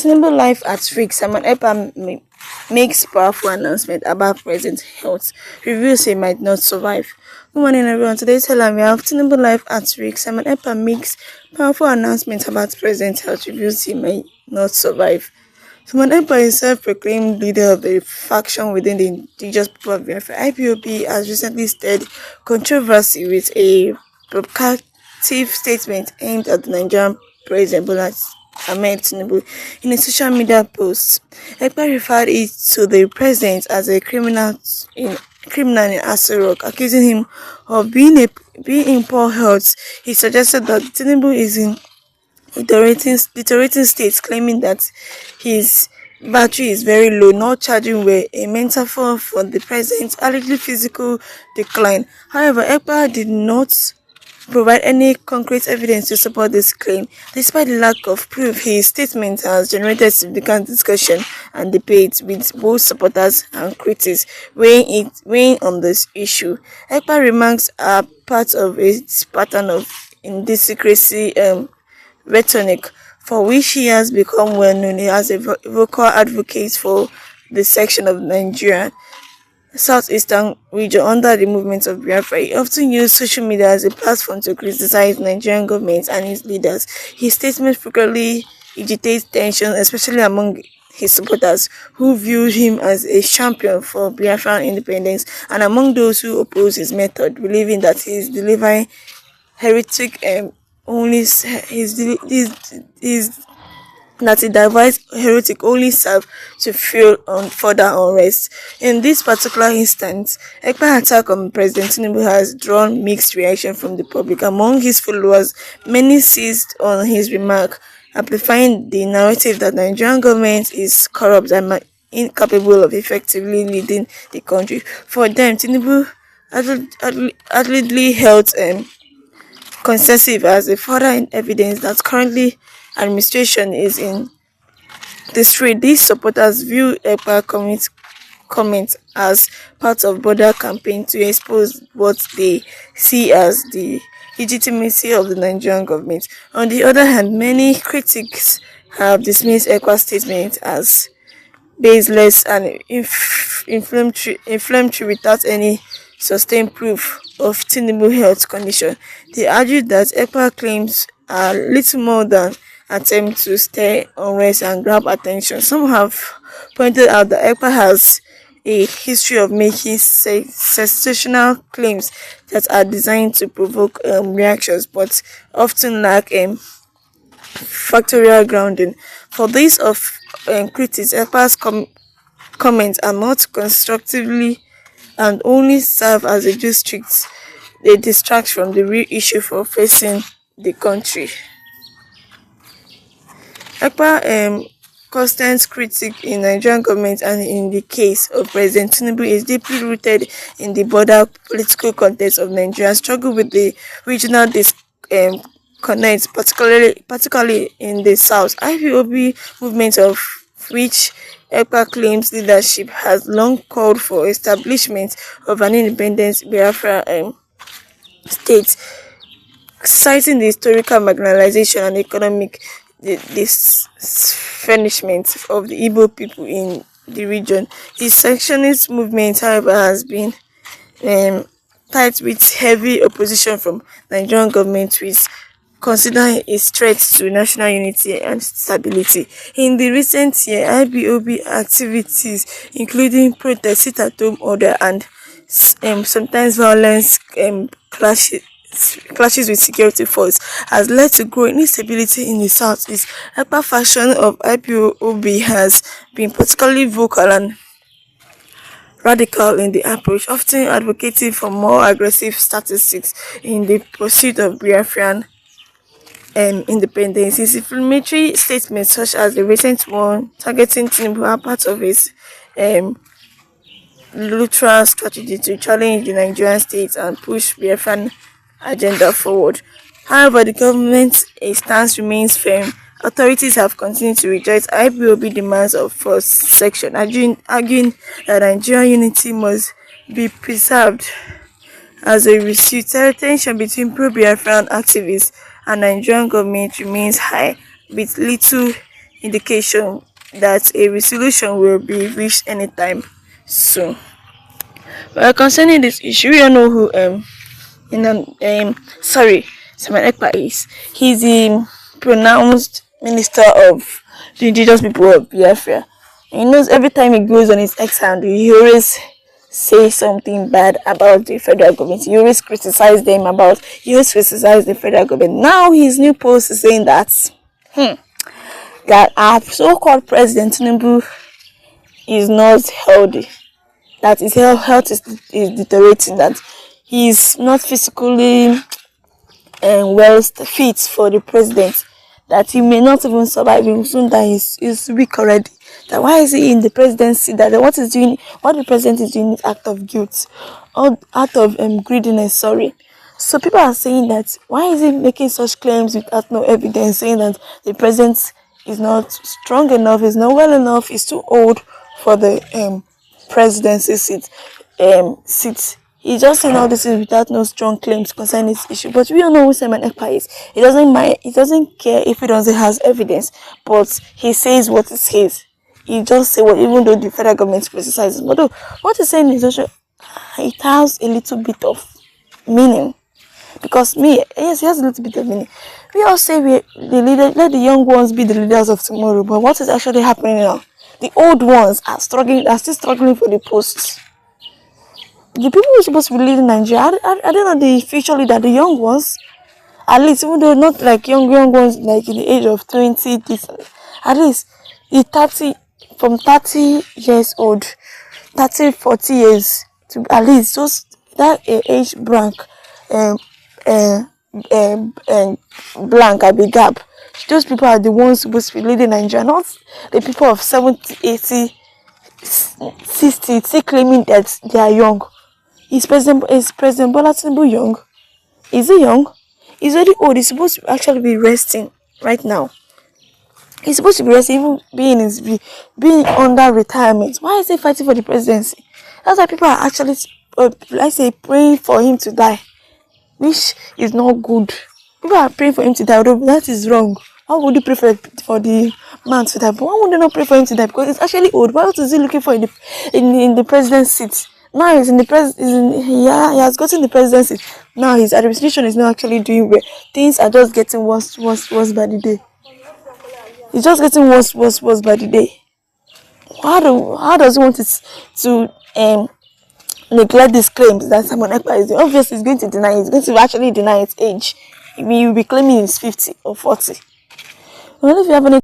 Tinubu life at Rīsk, Ekpa makes powerful announcement about President Health. Reveals he might not survive. Good morning, everyone. Today's headline we have Tinubu life at Rīsk. Ekpa makes powerful announcement about President Health. Reveals he might not survive. Ekpa is self-proclaimed leader of the faction within the indigenous people of Biafra. IPOB has recently stirred controversy with a provocative statement aimed at the Nigerian President Bola Ahmed Tinubu. In a social media post, Ekpa referred it to the president as a criminal in Aso Rock, accusing him of being in poor health. He suggested that Tinubu is in deteriorating state, claiming that his battery is very low, not charging were a metaphor for the president's allegedly physical decline. However, Ekpa did not provide any concrete evidence to support this claim. Despite the lack of proof, his statement has generated significant discussion and debate, with both supporters and critics weighing on this issue. Ekpa remarks are part of a pattern of indiscrecy rhetoric, for which he has become well known as a vocal advocate for the section of Nigeria southeastern region under the movement of Biafra. He often used social media as a platform to criticize Nigerian government and its leaders. His statements frequently agitates tension, especially among his supporters, who viewed him as a champion for Biafran independence, and among those who oppose his method, believing that he is delivering heretic that he devised heretic only serve to fuel on further unrest. In this particular instance, Ekpa's attack on President Tinubu has drawn mixed reaction from the public. Among his followers, many seized on his remark, amplifying the narrative that the Nigerian government is corrupt and incapable of effectively leading the country. For them, Tinubu allegedly held consensus as a further evidence that currently administration is in the street. These supporters view Ekpa comment as part of border campaign to expose what they see as the legitimacy of the Nigerian government. On the other hand, many critics have dismissed Ekpa's statement as baseless and inflammatory without any sustained proof of Tinubu's health condition. They argued that Ekpa claims are little more than attempt to stir unrest and grab attention. Some have pointed out that Ekpa has a history of making sensational claims that are designed to provoke reactions, but often lack factual grounding. For these of critics, Ekpa's comments are not constructively and only serve as a distract from the real issue for facing the country. Ekpa constant critique in Nigerian government and in the case of President Tinubu is deeply rooted in the broader political context of Nigeria's struggle with the regional disconnect, particularly in the south. IPOB movement, of which Ekpa claims leadership, has long called for establishment of an independent Biafra state, citing the historical marginalization and economic disenfranchisement of the Igbo people in the region. The secessionist movement, however, has been tied with heavy opposition from Nigerian government, which consider a threat to national unity and stability. In the recent year, IPOB activities, including protests, sit-at-home order, and sometimes violence clashes with security force, has led to growing instability in the southeast. Ekpa faction of IPOB has been particularly vocal and radical in the approach, often advocating for more aggressive statistics in the pursuit of Biafran independence. His inflammatory statements, such as the recent one targeting Tinubu, are part of his literal strategy to challenge the Nigerian state and push Biafran agenda forward. However, the government's stance remains firm. Authorities have continued to reject IPOB demands of first section, arguing that Nigerian unity must be preserved. As a result, tension between pro-Biafran activists and Nigerian government remains high, with little indication that a resolution will be reached anytime soon. Well, concerning this issue, we all know who Simon Ekpa is. He's the pronounced minister of the indigenous people of Biafra. He knows every time he goes on his X handle, he always say something bad about the federal government. He always criticize the federal government. Now his new post is saying that that our so-called President Tinubu is not healthy, that his health is deteriorating, that he is not physically well fit for the president, that he may not even survive him soon, that he's weak already. That why is he in the presidency? That what the president is doing is act of guilt, or act of greediness. Sorry. So people are saying that why is he making such claims without no evidence, saying that the president is not strong enough, is not well enough, is too old for the presidency seat. He's just saying all this is without no strong claims concerning this issue. But we all know who Simon Ekpa is. He doesn't mind. He doesn't care if he doesn't have evidence. But he says what he says. He just say what, even though the federal government criticizes. But what he's saying is also, it has a little bit of meaning. Because yes, it has a little bit of meaning. We all say let the young ones be the leaders of tomorrow. But what is actually happening now? The old ones are still struggling for the posts. The people who are supposed to be leading Nigeria, are they not the future leader, the young ones? At least, even though not like young ones, like in the age of 20, at least from 30 years old, 30, 40 years, to at least that age blank, blank at the gap. Those people are the ones supposed to be leading Nigeria, not the people of 70, 80, 60, still claiming that they are young. Is President Bola Tinubu young? Is he young? He's very old. He's supposed to actually be resting right now. He's supposed to be resting, even being under retirement. Why is he fighting for the presidency? That's why people are actually, praying for him to die, which is not good. People are praying for him to die, although that is wrong. Why would you pray for the man to die? But why would they not pray for him to die? Because it's actually old. What is he looking for in the president's seat? Now he's in the he has gotten the presidency. Now his administration is not actually doing well. Things are just getting worse by the day. It's just getting worse by the day. How does he want it to neglect these claims that Simon Ekpa is doing? Obviously, he's going to deny it. He's going to actually deny its age. He will be claiming he's 50 or 40. Well, if you have any